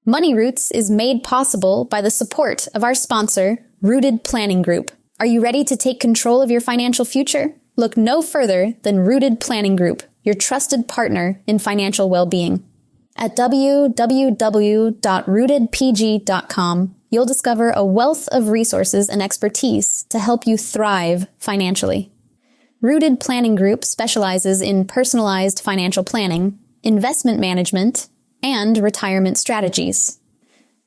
Money Roots is made possible by the support of our sponsor, Rooted Planning Group. Are you ready to take control of your financial future? Look no further than Rooted Planning Group, your trusted partner in financial well-being. At www.rootedpg.com, you'll discover a wealth of resources and expertise to help you thrive financially. Rooted Planning Group specializes in personalized financial planning, investment management, and retirement strategies.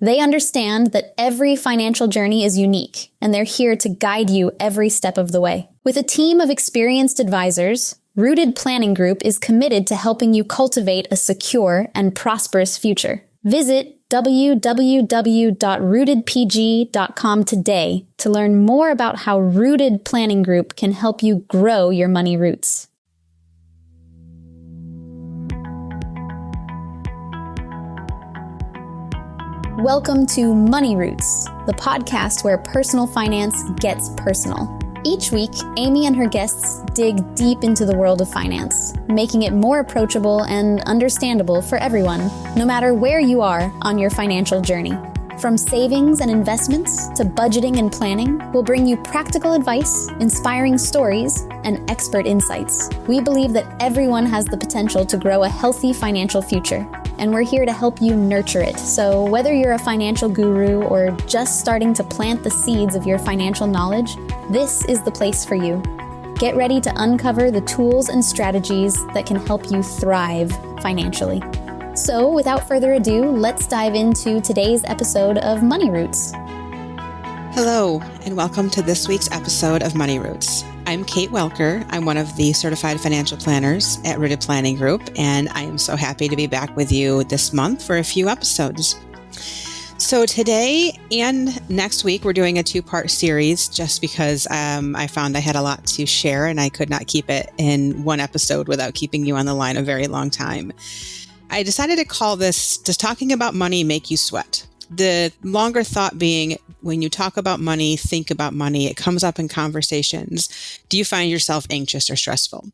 They understand that every financial journey is unique, and they're here to guide you every step of the way. With a team of experienced advisors, Rooted Planning Group is committed to helping you cultivate a secure and prosperous future. Visit www.rootedpg.com today to learn more about how Rooted Planning Group can help you grow your money roots. Welcome to Money Roots, the podcast where personal finance gets personal. Each week, Amy and her guests dig deep into the world of finance, making it more approachable and understandable for everyone, no matter where you are on your financial journey. From savings and investments to budgeting and planning, we'll bring you practical advice, inspiring stories, and expert insights. We believe that everyone has the potential to grow a healthy financial future, and we're here to help you nurture it. So whether you're a financial guru or just starting to plant the seeds of your financial knowledge, this is the place for you. Get ready to uncover the tools and strategies that can help you thrive financially. So without further ado, let's dive into today's episode of Money Roots. Hello, and welcome to this week's episode of Money Roots. I'm Kate Welker. I'm one of the certified financial planners at Rooted Planning Group, and I am so happy to be back with you this month for a few episodes. So today and next week, we're doing a two-part series just because I found I had a lot to share and I could not keep it in one episode without keeping you on the line a very long time. I decided to call this, Does Talking About Money Make You Sweat? The longer thought being, when you talk about money, think about money, it comes up in conversations. Do you find yourself anxious or stressful?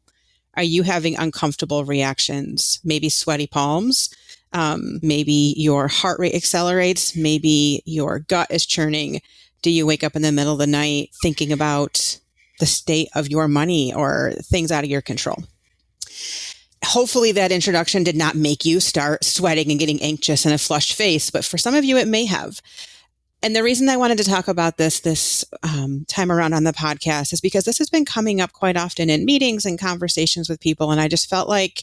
Are you having uncomfortable reactions? Maybe sweaty palms? Maybe your heart rate accelerates. Maybe your gut is churning. Do you wake up in the middle of the night thinking about the state of your money or things out of your control? Hopefully that introduction did not make you start sweating and getting anxious and a flushed face, but for some of you, it may have. And the reason I wanted to talk about this time around on the podcast is because this has been coming up quite often in meetings and conversations with people. And I just felt like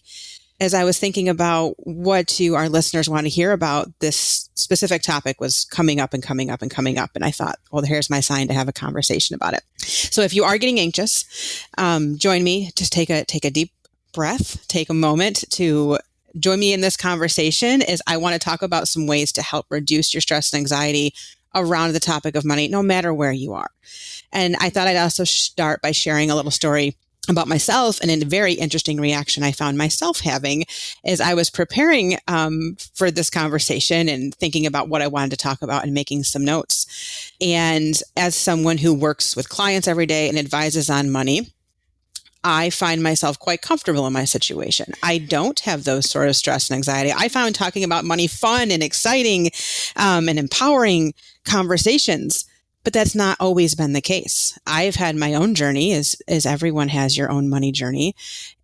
as I was thinking about what do our listeners want to hear about, this specific topic was coming up and coming up and coming up. And I thought, well, here's my sign to have a conversation about it. So if you are getting anxious, join me. Just take a deep breath, take a moment to join me in this conversation as I want to talk about some ways to help reduce your stress and anxiety around the topic of money, no matter where you are. And I thought I'd also start by sharing a little story about myself and a very interesting reaction I found myself having as I was preparing for this conversation and thinking about what I wanted to talk about and making some notes. And as someone who works with clients every day and advises on money, I find myself quite comfortable in my situation. I don't have those sort of stress and anxiety. I found talking about money fun and exciting and empowering conversations, but that's not always been the case. I've had my own journey, as everyone has your own money journey.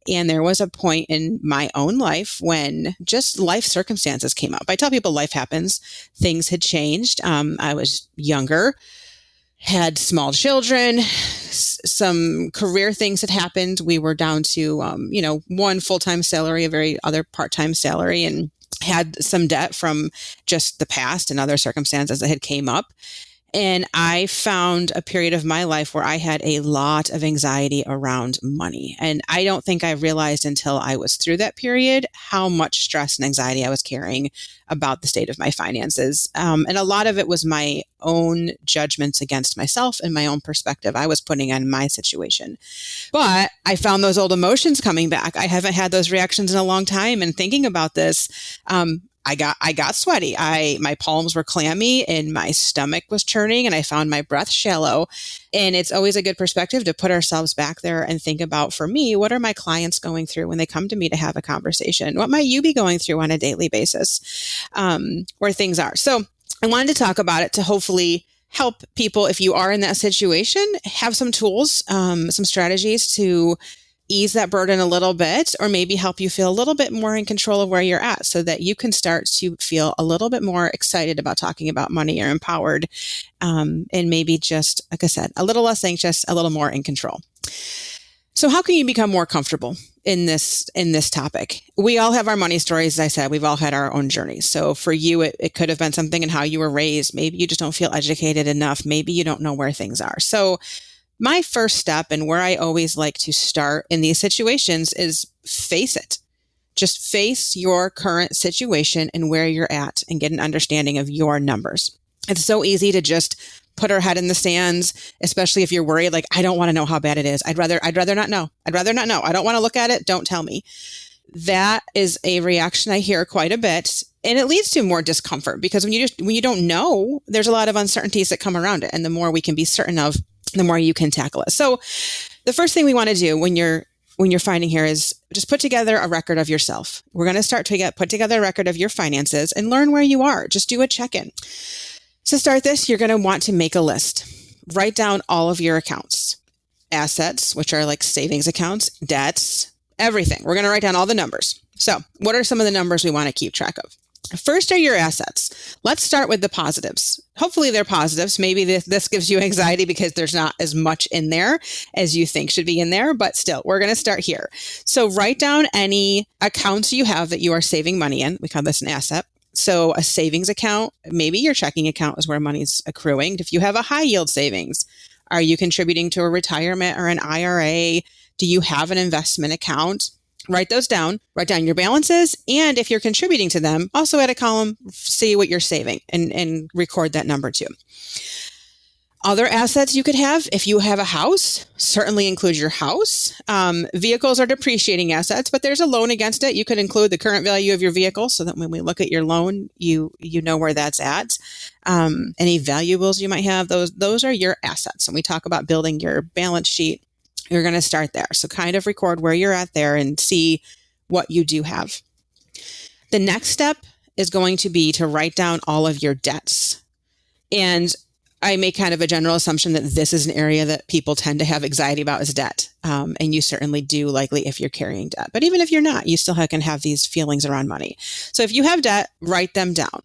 And there was a point in my own life when just life circumstances came up. I tell people life happens. Things had changed. I was younger, had small children, some career things had happened. We were down to, one full-time salary, a very other part-time salary, and had some debt from just the past and other circumstances that had came up. And I found a period of my life where I had a lot of anxiety around money. And I don't think I realized until I was through that period how much stress and anxiety I was carrying about the state of my finances. And a lot of it was my own judgments against myself and my own perspective I was putting on my situation. But I found those old emotions coming back. I haven't had those reactions in a long time. And thinking about this, I got sweaty. My palms were clammy and my stomach was churning and I found my breath shallow. And it's always a good perspective to put ourselves back there and think about, for me, what are my clients going through when they come to me to have a conversation? What might you be going through on a daily basis, where things are? So I wanted to talk about it to hopefully help people, if you are in that situation, have some tools, some strategies to ease that burden a little bit, or maybe help you feel a little bit more in control of where you're at so that you can start to feel a little bit more excited about talking about money or empowered. And maybe just, like I said, a little less anxious, a little more in control. So how can you become more comfortable in this topic? We all have our money stories. As I said, we've all had our own journeys. So for you, it could have been something in how you were raised. Maybe you just don't feel educated enough. Maybe you don't know where things are. So my first step, and where I always like to start in these situations, is face it. Just face your current situation and where you're at and get an understanding of your numbers. It's so easy to just put our head in the sands, especially if you're worried, like, I don't want to know how bad it is. I'd rather not know. I don't want to look at it. Don't tell me. That is a reaction I hear quite a bit. And it leads to more discomfort, because when you don't know, there's a lot of uncertainties that come around it. And the more we can be certain of, the more you can tackle it. So the first thing we want to do when you're finding here is just put together a record of yourself. We're going to start to put together a record of your finances and learn where you are. Just do a check-in. To start this, you're going to want to make a list. Write down all of your accounts, assets, which are like savings accounts, debts, everything. We're going to write down all the numbers. So what are some of the numbers we want to keep track of? First are your assets. Let's start with the positives. Hopefully they're positives. Maybe this gives you anxiety because there's not as much in there as you think should be in there, but still, we're going to start here. So write down any accounts you have that you are saving money in. We call this an asset. So a savings account, maybe your checking account is where money's accruing. If you have a high yield savings, are you contributing to a retirement or an IRA? Do you have an investment account? Write those down. Write down your balances. And if you're contributing to them, also add a column, see what you're saving, and record that number too. Other assets you could have, if you have a house, certainly include your house. Vehicles are depreciating assets, but there's a loan against it. You could include the current value of your vehicle so that when we look at your loan, you know where that's at. Any valuables you might have, those are your assets. And we talk about building your balance sheet. You're going to start there. So kind of record where you're at there and see what you do have. The next step is going to be to write down all of your debts. And I make kind of a general assumption that this is an area that people tend to have anxiety about, is debt. And you certainly do, likely, if you're carrying debt. But even if you're not, you still can have these feelings around money. So if you have debt, write them down.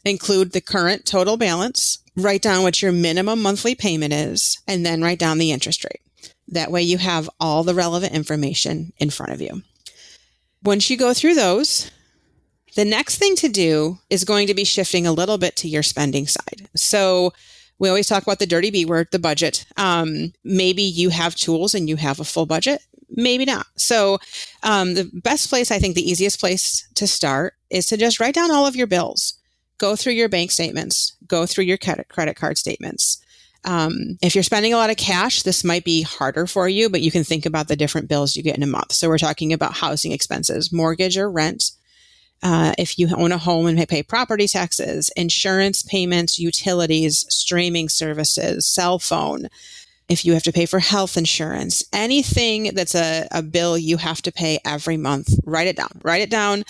Include the current total balance. Write down what your minimum monthly payment is, and then write down the interest rate. That way you have all the relevant information in front of you. Once you go through those, the next thing to do is going to be shifting a little bit to your spending side. So we always talk about the dirty B word, the budget. Maybe you have tools and you have a full budget, maybe not. So the best place, I think the easiest place to start, is to just write down all of your bills. Go through your bank statements, go through your credit card statements. If you're spending a lot of cash, this might be harder for you, but you can think about the different bills you get in a month. So we're talking about housing expenses, mortgage or rent. If you own a home and pay property taxes, insurance payments, utilities, streaming services, cell phone. If you have to pay for health insurance, anything that's a bill you have to pay every month, write it down. Write it down.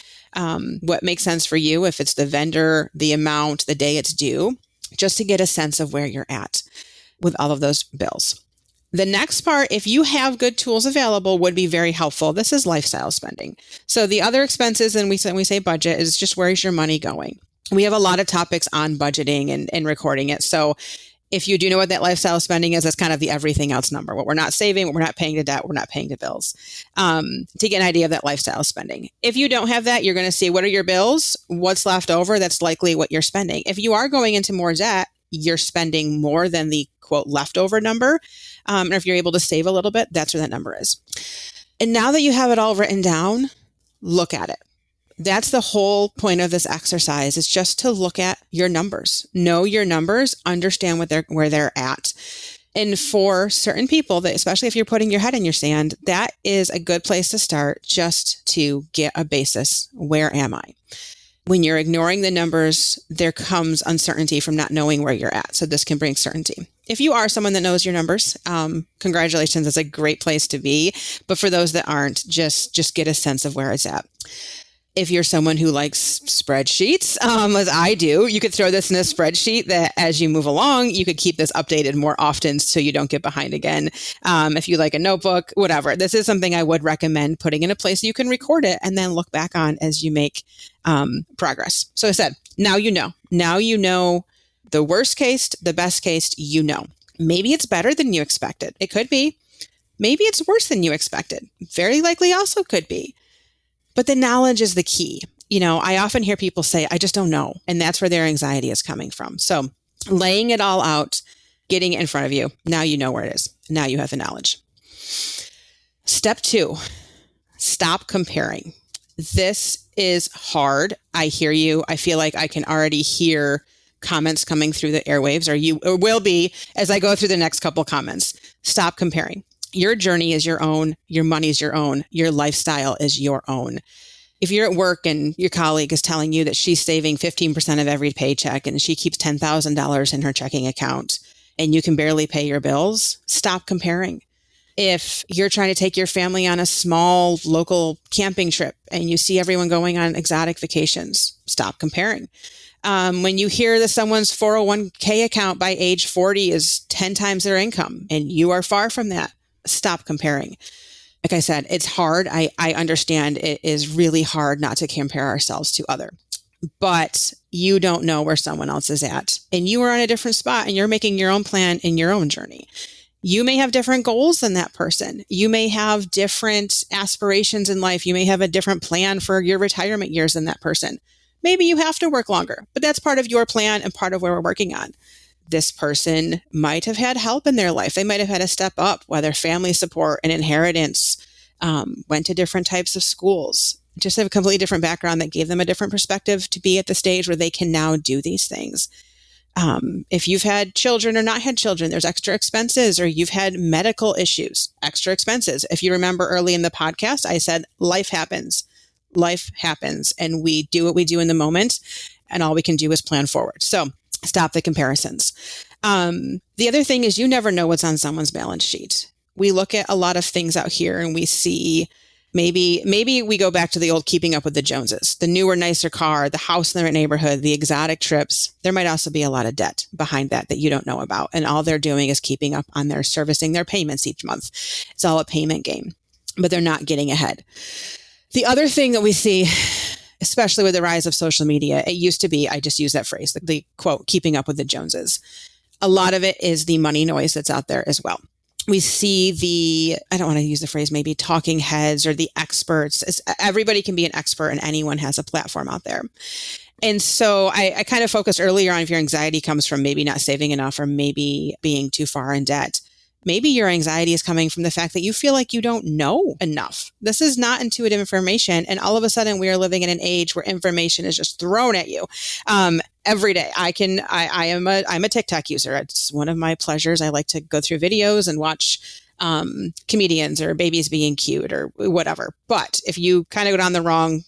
What makes sense for you, if it's the vendor, the amount, the day it's due, just to get a sense of where you're at with all of those bills. The next part, if you have good tools available, would be very helpful. This is lifestyle spending. So the other expenses, and we say budget, is just where's your money going? We have a lot of topics on budgeting and recording it. So if you do know what that lifestyle spending is, that's kind of the everything else number. What we're not saving, what we're not paying to debt, we're not paying to bills, to get an idea of that lifestyle spending. If you don't have that, you're going to see what are your bills, what's left over, that's likely what you're spending. If you are going into more debt, you're spending more than the quote leftover number. And if you're able to save a little bit, that's where that number is. And now that you have it all written down, look at it. That's the whole point of this exercise, is just to look at your numbers, know your numbers, understand where they're at. And for certain people, that, especially if you're putting your head in your sand, that is a good place to start, just to get a basis. Where am I? When you're ignoring the numbers, there comes uncertainty from not knowing where you're at. So this can bring certainty. If you are someone that knows your numbers, congratulations. It's a great place to be. But for those that aren't, just get a sense of where it's at. If you're someone who likes spreadsheets, as I do, you could throw this in a spreadsheet that as you move along, you could keep this updated more often so you don't get behind again. If you like a notebook, whatever. This is something I would recommend putting in a place you can record it and then look back on as you make progress. So I said, now you know. Now you know the worst case, the best case, you know. Maybe it's better than you expected. It could be. Maybe it's worse than you expected. Very likely also could be. But the knowledge is the key. I often hear people say, I just don't know. And that's where their anxiety is coming from. So laying it all out, getting it in front of you. Now you know where it is. Now you have the knowledge. Step 2, stop comparing. This is hard. I hear you. I feel like I can already hear comments coming through the airwaves, or will be as I go through the next couple comments. Stop comparing. Your journey is your own. Your money is your own. Your lifestyle is your own. If you're at work and your colleague is telling you that she's saving 15% of every paycheck and she keeps $10,000 in her checking account and you can barely pay your bills, stop comparing. If you're trying to take your family on a small local camping trip and you see everyone going on exotic vacations, stop comparing. When you hear that someone's 401k account by age 40 is 10 times their income and you are far from that, stop comparing. Like I said, it's hard. I understand it is really hard not to compare ourselves to other, but you don't know where someone else is at and you are on a different spot and you're making your own plan in your own journey. You may have different goals than that person. You may have different aspirations in life. You may have a different plan for your retirement years than that person. Maybe you have to work longer, but that's part of your plan and part of where we're working on. This person might have had help in their life. They might have had a step up, whether family support and inheritance, went to different types of schools, just have a completely different background that gave them a different perspective to be at the stage where they can now do these things. If you've had children or not had children, there's extra expenses, or you've had medical issues, extra expenses. If you remember early in the podcast, I said, life happens, and we do what we do in the moment, and all we can do is plan forward. So stop the comparisons. The other thing is you never know what's on someone's balance sheet. We look at a lot of things out here and we see maybe we go back to the old keeping up with the Joneses, the newer, nicer car, the house in their neighborhood, the exotic trips. There might also be a lot of debt behind that you don't know about. And all they're doing is keeping up on their servicing their payments each month. It's all a payment game, but they're not getting ahead. The other thing that we see, especially with the rise of social media, it used to be, I just use that phrase, the quote, keeping up with the Joneses. A lot of it is the money noise that's out there as well. We see I don't want to use the phrase, maybe talking heads or the experts. Everybody can be an expert and anyone has a platform out there. And so I kind of focused earlier on if your anxiety comes from maybe not saving enough or maybe being too far in debt. Maybe your anxiety is coming from the fact that you feel like you don't know enough. This is not intuitive information. And all of a sudden we are living in an age where information is just thrown at you. Every day I'm a TikTok user. It's one of my pleasures. I like to go through videos and watch comedians or babies being cute or whatever. But if you kind of go down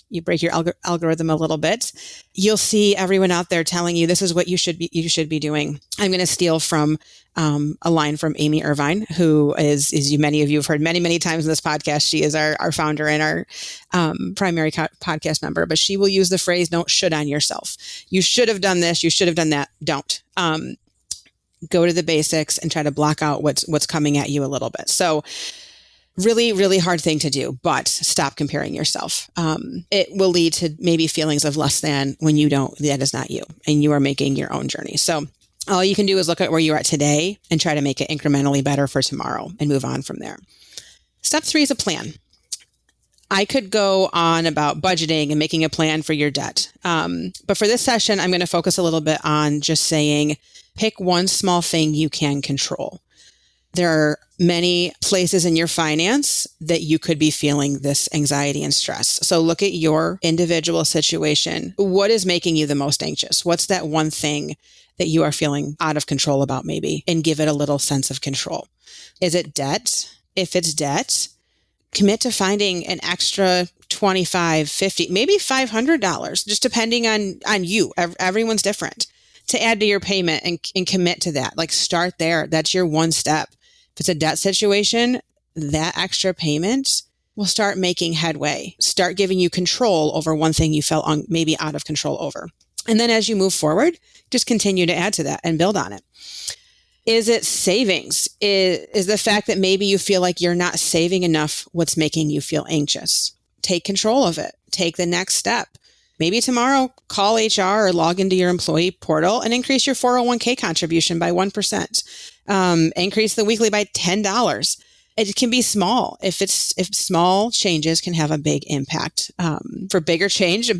you break your algorithm a little bit, you'll see everyone out there telling you this is what you should be doing. I'm going to steal from a line from Amy Irvine, who is many of you have heard many, many times in this podcast. She is our founder and our primary podcast member, but she will use the phrase, don't should on yourself. You should have done this. You should have done that. Don't. Go to the basics and try to block out what's coming at you a little bit. So really, really hard thing to do, but stop comparing yourself. It will lead to maybe feelings of less than when that is not you and you are making your own journey. So all you can do is look at where you're at today and try to make it incrementally better for tomorrow and move on from there. Step 3 is a plan. I could go on about budgeting and making a plan for your debt. But for this session, I'm going to focus a little bit on just saying, pick one small thing you can control. There are many places in your finance that you could be feeling this anxiety and stress. So look at your individual situation. What is making you the most anxious? What's that one thing that you are feeling out of control about maybe? And give it a little sense of control. Is it debt? If it's debt, commit to finding an extra $25, $50, maybe $500, just depending on you. Everyone's different, to add to your payment and commit to that. Like, start there. That's your one step. If it's a debt situation, that extra payment will start making headway, start giving you control over one thing you felt maybe out of control over. And then as you move forward, just continue to add to that and build on it. Is it savings? Is the fact that maybe you feel like you're not saving enough what's making you feel anxious? Take control of it. Take the next step. Maybe tomorrow, call HR or log into your employee portal and increase your 401k contribution by 1%. Increase the weekly by $10. It can be small. If small changes can have a big impact. For bigger change,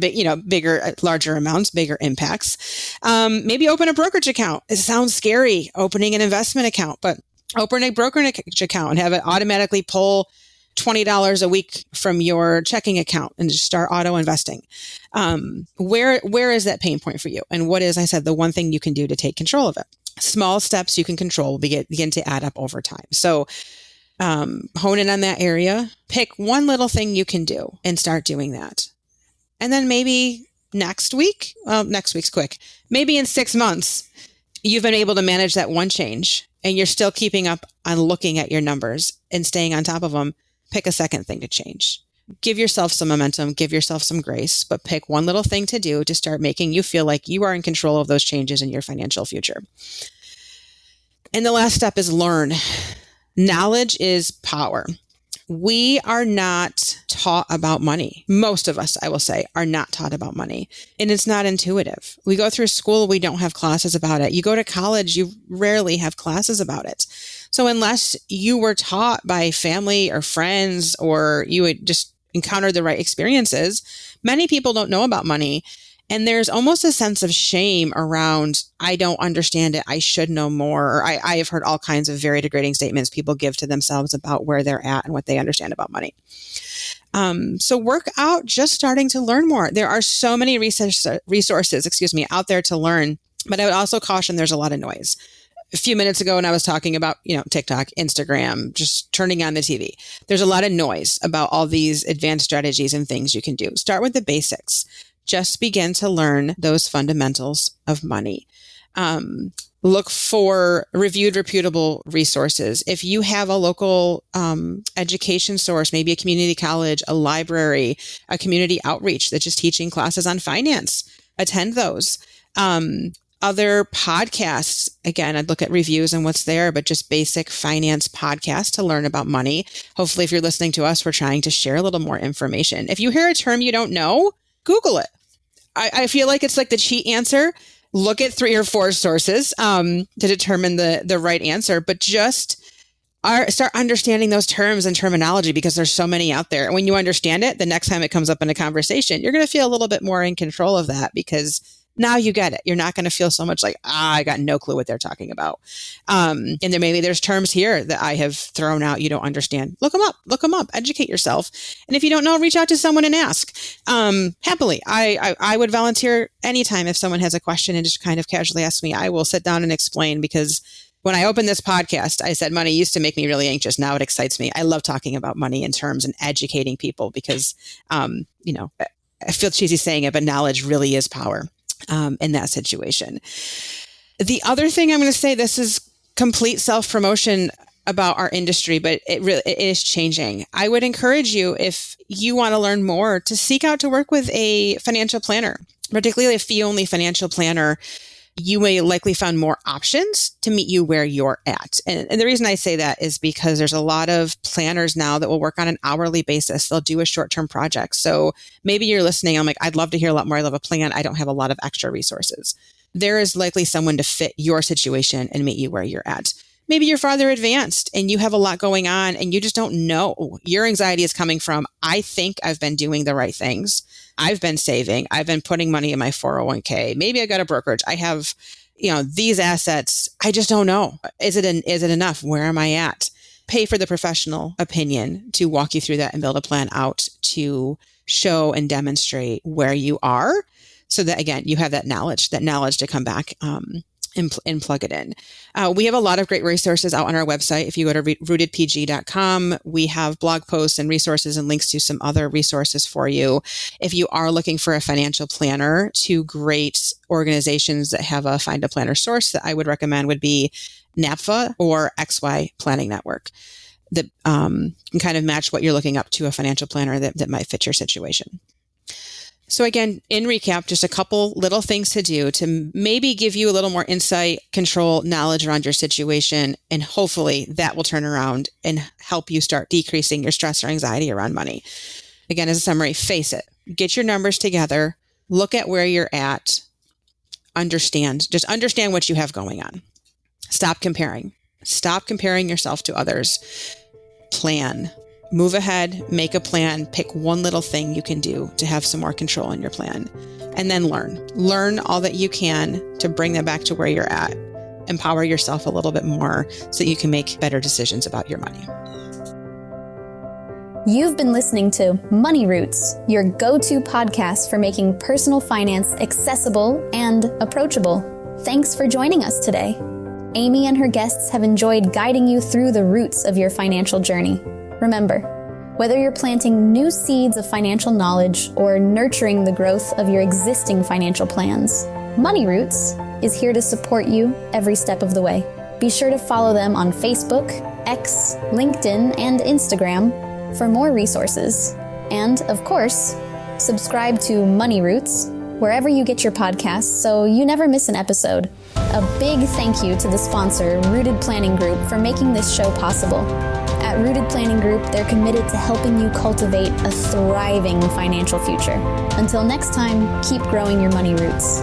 larger amounts, bigger impacts. Maybe open a brokerage account. It sounds scary, opening an investment account, but open a brokerage account and have it automatically pull $20 a week from your checking account and just start auto investing. Where is that pain point for you? And what is, I said, the one thing you can do to take control of it? Small steps you can control will begin to add up over time. So hone in on that area, pick one little thing you can do and start doing that. And then maybe next week's quick, maybe in 6 months, you've been able to manage that one change and you're still keeping up on looking at your numbers and staying on top of them. Pick a second thing to change. Give yourself some momentum, give yourself some grace, but pick one little thing to do to start making you feel like you are in control of those changes in your financial future. And the last step is learn. Knowledge is power. We are not taught about money. Most of us, I will say, are not taught about money. And it's not intuitive. We go through school, we don't have classes about it. You go to college, you rarely have classes about it. So unless you were taught by family or friends, or you would just encounter the right experiences, many people don't know about money. And there's almost a sense of shame around, I don't understand it, I should know more. Or I have heard all kinds of very degrading statements people give to themselves about where they're at and what they understand about money. So work out just starting to learn more. There are so many resources, out there to learn, but I would also caution there's a lot of noise. A few minutes ago when I was talking about, TikTok, Instagram, just turning on the TV, there's a lot of noise about all these advanced strategies and things you can do. Start with the basics. Just begin to learn those fundamentals of money. Look for reviewed, reputable resources. If you have a local education source, maybe a community college, a library, a community outreach that's just teaching classes on finance, attend those. Other podcasts, again, I'd look at reviews and what's there, but just basic finance podcasts to learn about money. Hopefully, if you're listening to us, we're trying to share a little more information. If you hear a term you don't know, Google it. I feel like it's like the cheat answer. Look at 3 or 4 sources to determine the right answer, but just start understanding those terms and terminology because there's so many out there. And when you understand it, the next time it comes up in a conversation, you're going to feel a little bit more in control of that because now you get it. You're not going to feel so much like, I got no clue what they're talking about. And then maybe there's terms here that I have thrown out you don't understand. Look them up, educate yourself. And if you don't know, reach out to someone and ask. Happily, I would volunteer anytime if someone has a question and just kind of casually ask me. I will sit down and explain because when I opened this podcast, I said money used to make me really anxious. Now it excites me. I love talking about money in terms and educating people because, I feel cheesy saying it, but knowledge really is power. In that situation. The other thing I'm going to say, this is complete self-promotion about our industry, but it is changing. I would encourage you, if you want to learn more, to seek out to work with a financial planner, particularly a fee-only financial planner. You may likely find more options to meet you where you're at. And the reason I say that is because there's a lot of planners now that will work on an hourly basis. They'll do a short-term project. So maybe you're listening. I'm like, I'd love to hear a lot more. I love a plan. I don't have a lot of extra resources. There is likely someone to fit your situation and meet you where you're at. Maybe you're farther advanced and you have a lot going on and you just don't know. Your anxiety is coming from, I think I've been doing the right things. I've been saving. I've been putting money in my 401k. Maybe I got a brokerage. I have, these assets. I just don't know. Is it enough? Where am I at? Pay for the professional opinion to walk you through that and build a plan out to show and demonstrate where you are so that, again, you have that knowledge to come back and plug it in. We have a lot of great resources out on our website. If you go to rootedpg.com, we have blog posts and resources and links to some other resources for you. If you are looking for a financial planner, 2 great organizations that have a Find a Planner source that I would recommend would be NAPFA or XY Planning Network, that can kind of match what you're looking up to a financial planner that might fit your situation. So again, in recap, just a couple little things to do to maybe give you a little more insight, control, knowledge around your situation, and hopefully that will turn around and help you start decreasing your stress or anxiety around money. Again, as a summary, face it. Get your numbers together, look at where you're at, just understand what you have going on. Stop comparing. Stop comparing yourself to others. Plan. Move ahead, make a plan, pick one little thing you can do to have some more control in your plan, and then learn. Learn all that you can to bring that back to where you're at. Empower yourself a little bit more so that you can make better decisions about your money. You've been listening to Money Roots, your go-to podcast for making personal finance accessible and approachable. Thanks for joining us today. Amy and her guests have enjoyed guiding you through the roots of your financial journey. Remember, whether you're planting new seeds of financial knowledge or nurturing the growth of your existing financial plans, Money Roots is here to support you every step of the way. Be sure to follow them on Facebook, X, LinkedIn, and Instagram for more resources. And, of course, subscribe to Money Roots wherever you get your podcasts so you never miss an episode. A big thank you to the sponsor, Rooted Planning Group, for making this show possible. At Rooted Planning Group, they're committed to helping you cultivate a thriving financial future. Until next time, keep growing your money roots.